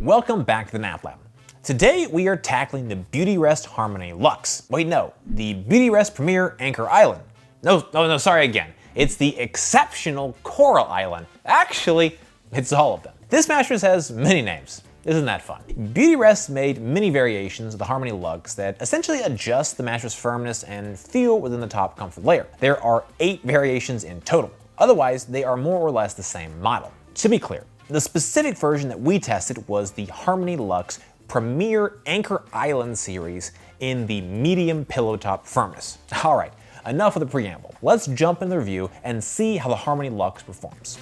Welcome back to the Nap Lab. Today we are tackling the Beautyrest Harmony Lux. Wait, no, the Beautyrest Premier Anchor Island. No, sorry again. It's the exceptional Coral Island. Actually, it's all of them. This mattress has many names. Isn't that fun? Beautyrest made many variations of the Harmony Lux that essentially adjust the mattress firmness and feel within the top comfort layer. There are 8 variations in total. Otherwise, they are more or less the same model. To be clear, the specific version that we tested was the Harmony Lux Premier Anchor Island series in the medium pillow top firmness. All right, enough of the preamble. Let's jump into the review and see how the Harmony Lux performs.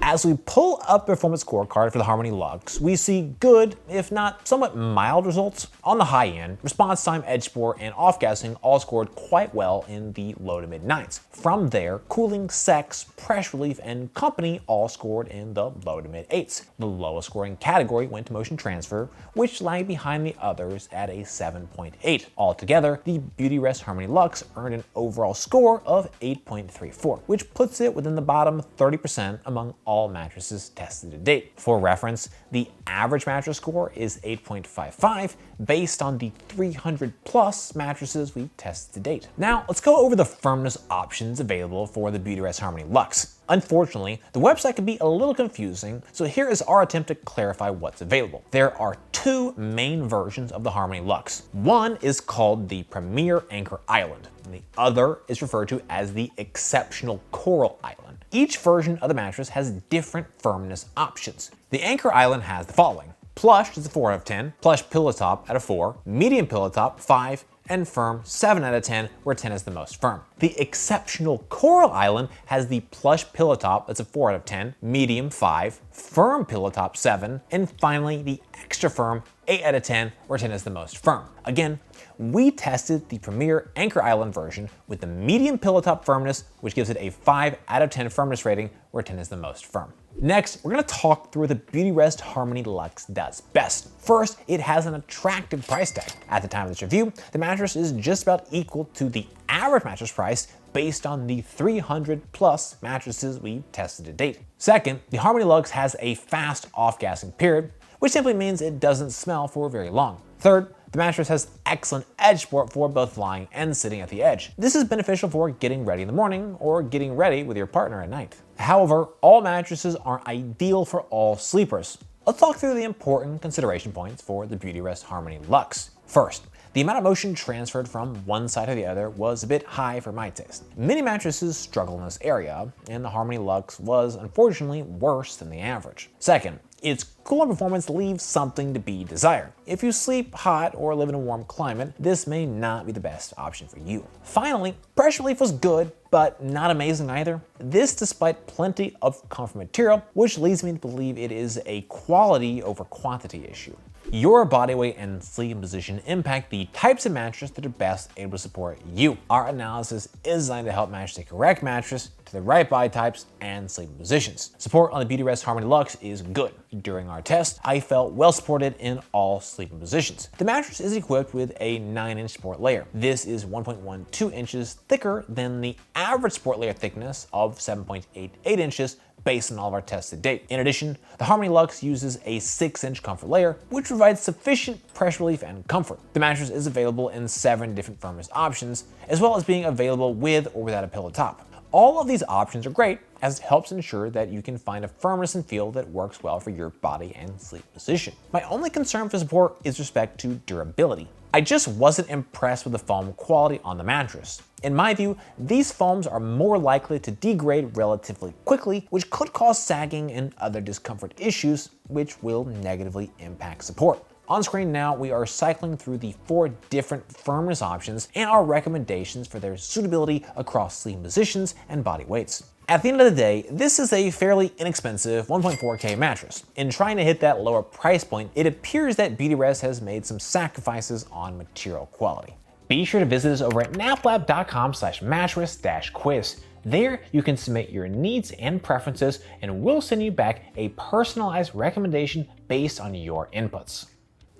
As we pull up the performance scorecard for the Harmony Lux, we see good, if not somewhat mild results. On the high end, response time, edge support, and off-gassing all scored quite well in the low to mid-9s. From there, cooling, sex, pressure relief, and company all scored in the low to mid-8s. The lowest scoring category went to motion transfer, which lagged behind the others at a 7.8. Altogether, the Beautyrest Harmony Lux earned an overall score of 8.34, which puts it within the bottom 30% among all mattresses tested to date. For reference, the average mattress score is 8.55 based on the 300 plus mattresses we tested to date. Now, let's go over the firmness options available for the Beautyrest Harmony Lux. Unfortunately, the website can be a little confusing, so here is our attempt to clarify what's available. There are 2 main versions of the Harmony Lux. One is called the Premier Anchor Island, and the other is referred to as the Exceptional Coral Island. Each version of the mattress has different firmness options. The Anchor Island has the following: plush is a 4 out of 10, plush pillow top at a 4, medium pillow top 5, and firm 7 out of 10, where 10 is the most firm. The Exceptional Coral Island has the plush pillow top that's a 4 out of 10, medium 5, firm pillow top 7, and finally the extra firm 8 out of 10, where 10 is the most firm. Again, we tested the Premier Anchor Island version with the medium pillow top firmness, which gives it a 5 out of 10 firmness rating, where 10 is the most firm. Next, we're going to talk through what the Beautyrest Harmony Lux does best. First, it has an attractive price tag. At the time of this review, the mattress is just about equal to the average mattress price based on the 300 plus mattresses we tested to date. Second, the Harmony Lux has a fast off-gassing period, which simply means it doesn't smell for very long. Third, the mattress has excellent edge support for both lying and sitting at the edge. This is beneficial for getting ready in the morning or getting ready with your partner at night. However, all mattresses aren't ideal for all sleepers. Let's talk through the important consideration points for the Beautyrest Harmony Lux. First, the amount of motion transferred from one side to the other was a bit high for my taste. Many mattresses struggle in this area, and the Harmony Lux was unfortunately worse than the average. Second, its cooling performance leaves something to be desired. If you sleep hot or live in a warm climate, this may not be the best option for you. Finally, pressure relief was good, but not amazing either. This despite plenty of comfort material, which leads me to believe it is a quality over quantity issue. Your body weight and sleeping position impact the types of mattress that are best able to support you. Our analysis is designed to help match the correct mattress to the right body types and sleeping positions. Support on the Beautyrest Harmony Lux is good. During our test, I felt well supported in all sleeping positions. The mattress is equipped with a 9-inch support layer. This is 1.12 inches thicker than the average support layer thickness of 7.88 inches based on all of our tests to date. In addition, the Harmony Lux uses a 6-inch comfort layer, which provides sufficient pressure relief and comfort. The mattress is available in 7 different firmness options, as well as being available with or without a pillow top. All of these options are great, as it helps ensure that you can find a firmness and feel that works well for your body and sleep position. My only concern for support is respect to durability. I just wasn't impressed with the foam quality on the mattress. In my view, these foams are more likely to degrade relatively quickly, which could cause sagging and other discomfort issues, which will negatively impact support. On screen now, we are cycling through the 4 different firmness options and our recommendations for their suitability across sleeping positions and body weights. At the end of the day, this is a fairly inexpensive 1.4K mattress. In trying to hit that lower price point, it appears that Beautyrest has made some sacrifices on material quality. Be sure to visit us over at naplab.com/mattress-quiz. There, you can submit your needs and preferences, and we'll send you back a personalized recommendation based on your inputs.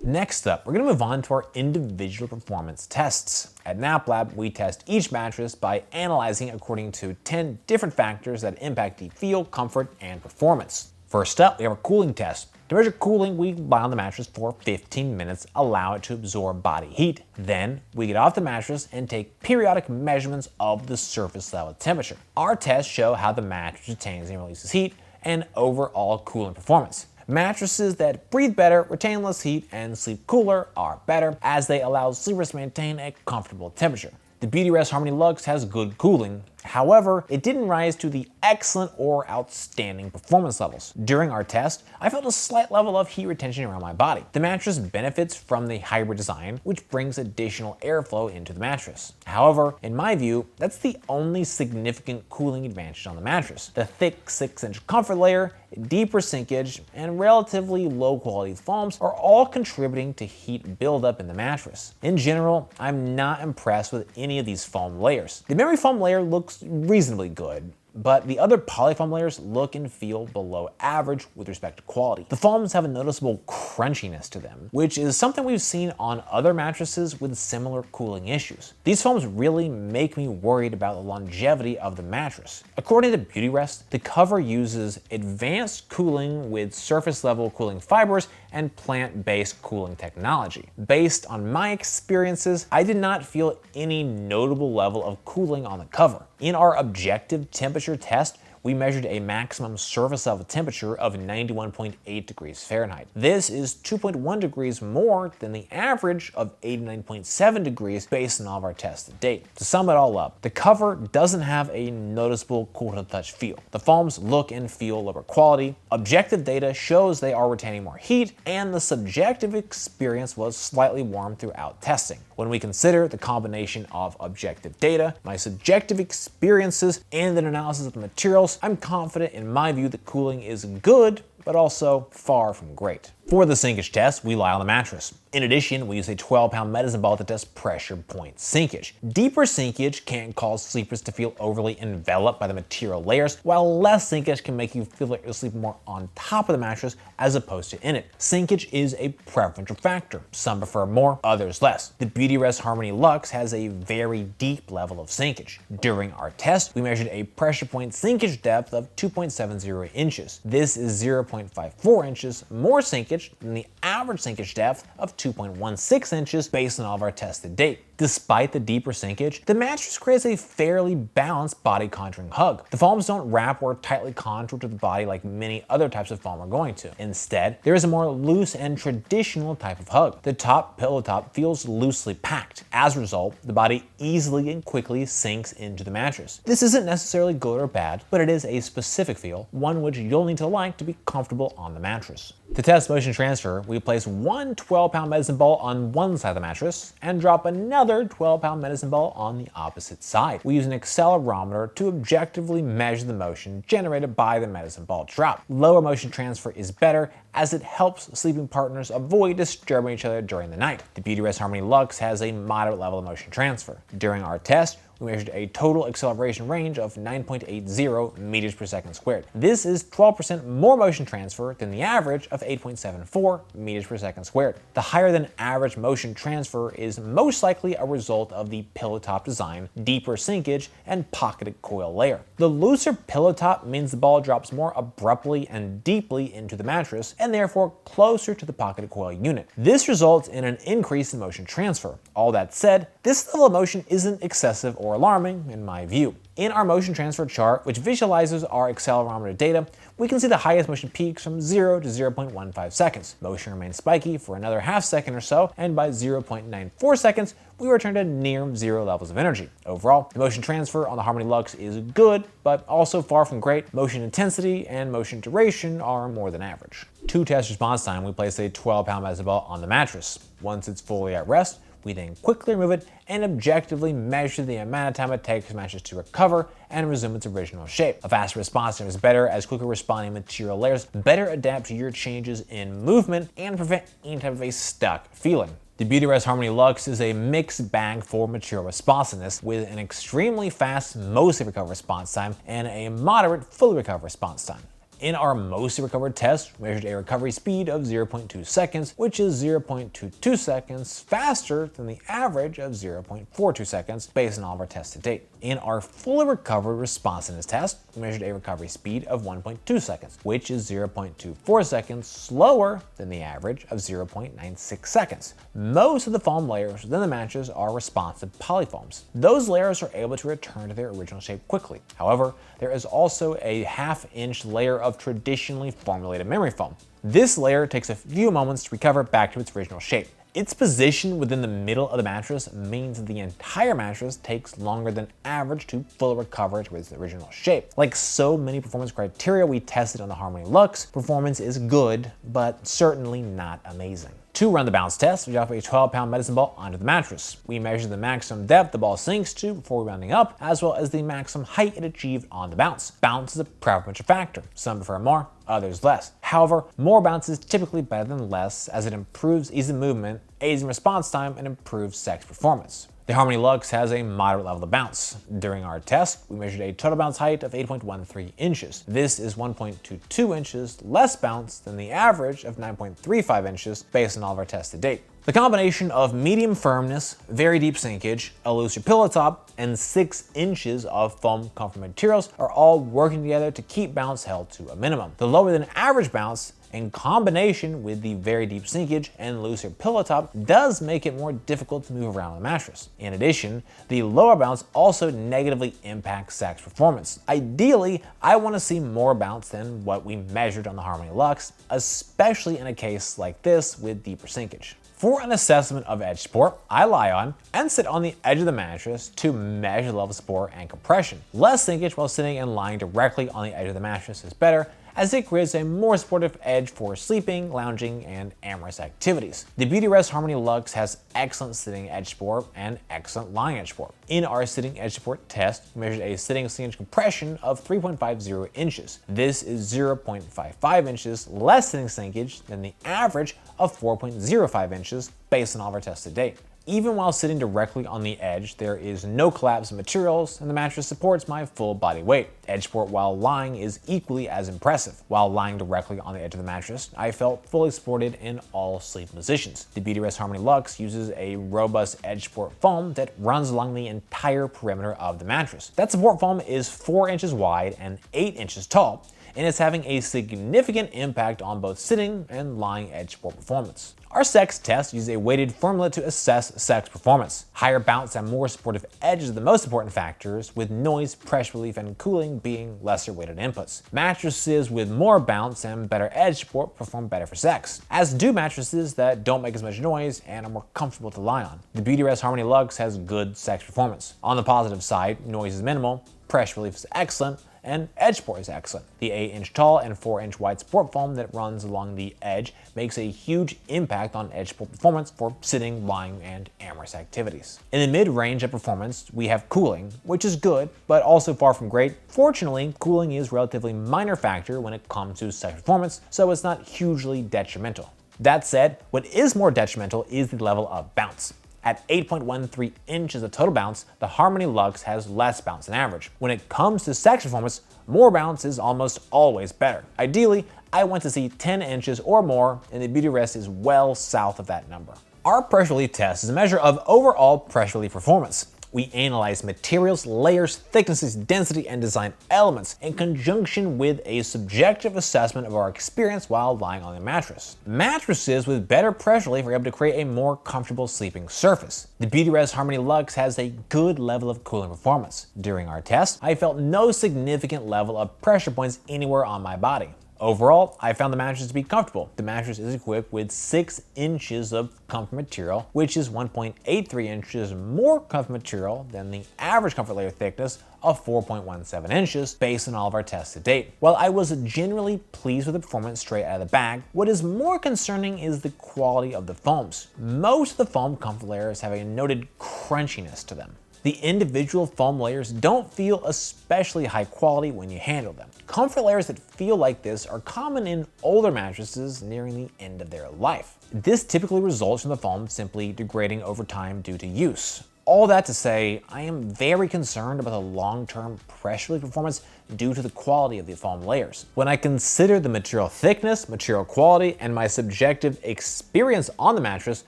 Next up, we're going to move on to our individual performance tests. At NapLab, we test each mattress by analyzing according to 10 different factors that impact the feel, comfort, and performance. First up, we have our cooling test. To measure cooling, we lie on the mattress for 15 minutes, allow it to absorb body heat. Then, we get off the mattress and take periodic measurements of the surface level temperature. Our tests show how the mattress retains and releases heat and overall cooling performance. Mattresses that breathe better, retain less heat, and sleep cooler are better as they allow sleepers to maintain a comfortable temperature. The Beautyrest Harmony Lux has good cooling. However, it didn't rise to the excellent or outstanding performance levels. During our test, I felt a slight level of heat retention around my body. The mattress benefits from the hybrid design, which brings additional airflow into the mattress. However, in my view, that's the only significant cooling advantage on the mattress. The thick 6-inch comfort layer, deeper sinkage, and relatively low quality foams are all contributing to heat buildup in the mattress. In general, I'm not impressed with any of these foam layers. The memory foam layer looks reasonably good, but the other polyfoam layers look and feel below average with respect to quality. The foams have a noticeable crunchiness to them, which is something we've seen on other mattresses with similar cooling issues. These foams really make me worried about the longevity of the mattress. According to Beautyrest, the cover uses advanced cooling with surface level cooling fibers and plant-based cooling technology. Based on my experiences, I did not feel any notable level of cooling on the cover. In our objective temperature test, we measured a maximum surface level temperature of 91.8 degrees Fahrenheit. This is 2.1 degrees more than the average of 89.7 degrees based on all of our tests to date. To sum it all up, the cover doesn't have a noticeable cool to the touch feel. The foams look and feel lower quality. Objective data shows they are retaining more heat, and the subjective experience was slightly warm throughout testing. When we consider the combination of objective data, my subjective experiences, and an analysis of the materials, I'm confident in my view that cooling is good, but also far from great. For the sinkage test, we lie on the mattress. In addition, we use a 12-pound medicine ball to test pressure point sinkage. Deeper sinkage can cause sleepers to feel overly enveloped by the material layers, while less sinkage can make you feel like you're sleeping more on top of the mattress as opposed to in it. Sinkage is a preferential factor. Some prefer more, others less. The Beautyrest Harmony Lux has a very deep level of sinkage. During our test, we measured a pressure point sinkage depth of 2.70 inches. This is 0.54 inches more sinkage than the average sinkage depth of 2.16 inches based on all of our tests to date. Despite the deeper sinkage, the mattress creates a fairly balanced body contouring hug. The foams don't wrap or tightly contour to the body like many other types of foam are going to. Instead, there is a more loose and traditional type of hug. The top pillow top feels loosely packed. As a result, the body easily and quickly sinks into the mattress. This isn't necessarily good or bad, but it is a specific feel, one which you'll need to like to be comfortable on the mattress. To test motion transfer, we place one 12-pound medicine ball on one side of the mattress and drop another 12-pound medicine ball on the opposite side. We use an accelerometer to objectively measure the motion generated by the medicine ball drop. Lower motion transfer is better as it helps sleeping partners avoid disturbing each other during the night. The Beautyrest Harmony Lux has a moderate level of motion transfer. During our test, we measured a total acceleration range of 9.80 meters per second squared. This is 12% more motion transfer than the average of 8.74 meters per second squared. The higher than average motion transfer is most likely a result of the pillow top design, deeper sinkage, and pocketed coil layer. The looser pillow top means the ball drops more abruptly and deeply into the mattress, and therefore closer to the pocketed coil unit. This results in an increase in motion transfer. All that said, this level of motion isn't excessive or alarming in my view. In our motion transfer chart, which visualizes our accelerometer data, we can see the highest motion peaks from 0 to 0.15 seconds. Motion remains spiky for another half second or so, and by 0.94 seconds, we return to near zero levels of energy. Overall, the motion transfer on the Harmony Lux is good, but also far from great. Motion intensity and motion duration are more than average. To test response time, we place a 12-pound medicine ball on the mattress. Once it's fully at rest, we then quickly remove it and objectively measure the amount of time it takes for the mattress to recover and resume its original shape. A faster response time is better as quicker responding material layers better adapt to your changes in movement and prevent any type of a stuck feeling. The Beautyrest Harmony Lux is a mixed bag for material responsiveness with an extremely fast, mostly recover response time and a moderate, fully recover response time. In our mostly recovered test, we measured a recovery speed of 0.2 seconds, which is 0.22 seconds faster than the average of 0.42 seconds based on all of our tests to date. In our fully recovered responsiveness test, we measured a recovery speed of 1.2 seconds, which is 0.24 seconds slower than the average of 0.96 seconds. Most of the foam layers within the mattress are responsive polyfoams. Those layers are able to return to their original shape quickly. However, there is also a half-inch layer of traditionally formulated memory foam. This layer takes a few moments to recover back to its original shape. Its position within the middle of the mattress means that the entire mattress takes longer than average to fully recover to its original shape. Like so many performance criteria we tested on the Harmony Lux, performance is good, but certainly not amazing. To run the bounce test, we drop a 12-pound medicine ball onto the mattress. We measure the maximum depth the ball sinks to before rounding up, as well as the maximum height it achieved on the bounce. Bounce is a preferential factor. Some prefer more, others less. However, more bounce is typically better than less, as it improves ease of movement, aids in response time, and improves sex performance. The Harmony Lux has a moderate level of bounce. During our test, we measured a total bounce height of 8.13 inches. This is 1.22 inches less bounce than the average of 9.35 inches based on all of our tests to date. The combination of medium firmness, very deep sinkage, a looser pillow top, and 6 inches of foam comfort materials are all working together to keep bounce held to a minimum. The lower than average bounce, in combination with the very deep sinkage and looser pillow top, does make it more difficult to move around on the mattress. In addition, the lower bounce also negatively impacts sex performance. Ideally, I want to see more bounce than what we measured on the Harmony Lux, especially in a case like this with deeper sinkage. For an assessment of edge support, I lie on and sit on the edge of the mattress to measure the level of support and compression. Less sinkage while sitting and lying directly on the edge of the mattress is better, as it creates a more supportive edge for sleeping, lounging, and amorous activities. The Beautyrest Harmony Lux has excellent sitting edge support and excellent lying edge support. In our sitting edge support test, we measured a sitting sinkage compression of 3.50 inches. This is 0.55 inches less sitting sinkage than the average of 4.05 inches based on all of our tests to date. Even while sitting directly on the edge, there is no collapse of materials, and the mattress supports my full body weight. Edge support while lying is equally as impressive. While lying directly on the edge of the mattress, I felt fully supported in all sleep positions. The Beautyrest Harmony Lux uses a robust edge support foam that runs along the entire perimeter of the mattress. That support foam is 4 inches wide and 8 inches tall, and it's having a significant impact on both sitting and lying edge support performance. Our sex test uses a weighted formula to assess sex performance. Higher bounce and more supportive edges are the most important factors, with noise, pressure relief, and cooling being lesser weighted inputs. Mattresses with more bounce and better edge support perform better for sex, as do mattresses that don't make as much noise and are more comfortable to lie on. The Beautyrest Harmony Lux has good sex performance. On the positive side, noise is minimal, pressure relief is excellent, and edge support is excellent. The 8-inch tall and 4-inch wide support foam that runs along the edge makes a huge impact on edge support performance for sitting, lying, and amorous activities. In the mid-range of performance, we have cooling, which is good, but also far from great. Fortunately, cooling is a relatively minor factor when it comes to sex performance, so it's not hugely detrimental. That said, what is more detrimental is the level of bounce. At 8.13 inches of total bounce, the Harmony Lux has less bounce than average. When it comes to sex performance, more bounce is almost always better. Ideally, I want to see 10 inches or more, and the Beautyrest is well south of that number. Our pressure relief test is a measure of overall pressure relief performance. We analyze materials, layers, thicknesses, density, and design elements in conjunction with a subjective assessment of our experience while lying on the mattress. Mattresses with better pressure relief are able to create a more comfortable sleeping surface. The Beautyrest Harmony Lux has a good level of cooling performance. During our test, I felt no significant level of pressure points anywhere on my body. Overall, I found the mattress to be comfortable. The mattress is equipped with 6 inches of comfort material, which is 1.83 inches more comfort material than the average comfort layer thickness of 4.17 inches based on all of our tests to date. While I was generally pleased with the performance straight out of the bag, what is more concerning is the quality of the foams. Most of the foam comfort layers have a noted crunchiness to them. The individual foam layers don't feel especially high quality when you handle them. Comfort layers that feel like this are common in older mattresses nearing the end of their life. This typically results from the foam simply degrading over time due to use. All that to say, I am very concerned about the long-term pressure relief performance due to the quality of the foam layers. When I consider the material thickness, material quality, and my subjective experience on the mattress,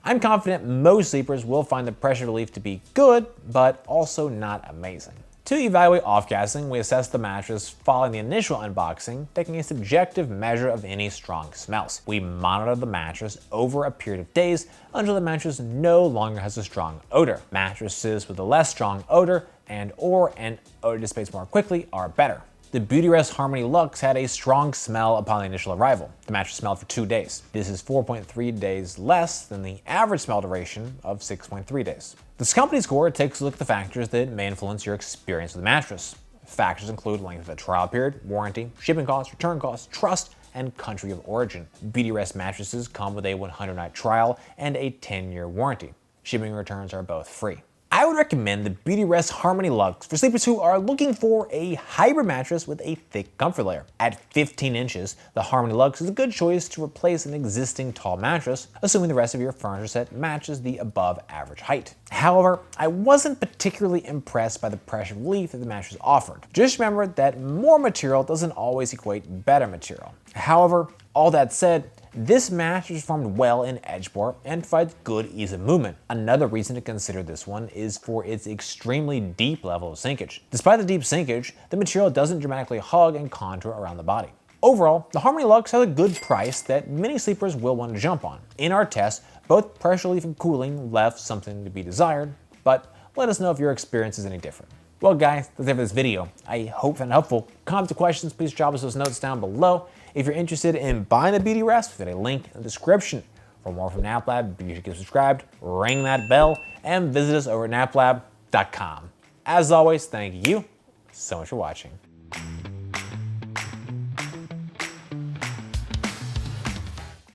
I'm confident most sleepers will find the pressure relief to be good, but also not amazing. To evaluate off-gassing, we assess the mattress following the initial unboxing, taking a subjective measure of any strong smells. We monitor the mattress over a period of days until the mattress no longer has a strong odor. Mattresses with a less strong odor and odor dissipates more quickly are better. The Beautyrest Harmony Lux had a strong smell upon the initial arrival. The mattress smelled for 2 days. This is 4.3 days less than the average smell duration of 6.3 days. This company score takes a look at the factors that may influence your experience with the mattress. Factors include length of the trial period, warranty, shipping costs, return costs, trust, and country of origin. Beautyrest mattresses come with a 100-night trial and a 10-year warranty. Shipping and returns are both free. I would recommend the Beautyrest Harmony Lux for sleepers who are looking for a hybrid mattress with a thick comfort layer. At 15 inches, the Harmony Lux is a good choice to replace an existing tall mattress, assuming the rest of your furniture set matches the above average height. However, I wasn't particularly impressed by the pressure relief that the mattress offered. Just remember that more material doesn't always equate better material. However, all that said, this mattress performed well in edge bore and provides good ease of movement. Another reason to consider this one is for its extremely deep level of sinkage. Despite the deep sinkage, the material doesn't dramatically hug and contour around the body. Overall, the Harmony Lux has a good price that many sleepers will want to jump on. In our test, both pressure relief and cooling left something to be desired, but let us know if your experience is any different. Well guys, that's it for this video. I hope you found it helpful. Comments or questions, please drop us those notes down below. If you're interested in buying the Beautyrest, we've got a link in the description. For more from NapLab, be sure to get subscribed, ring that bell, and visit us over at naplab.com. As always, thank you so much for watching.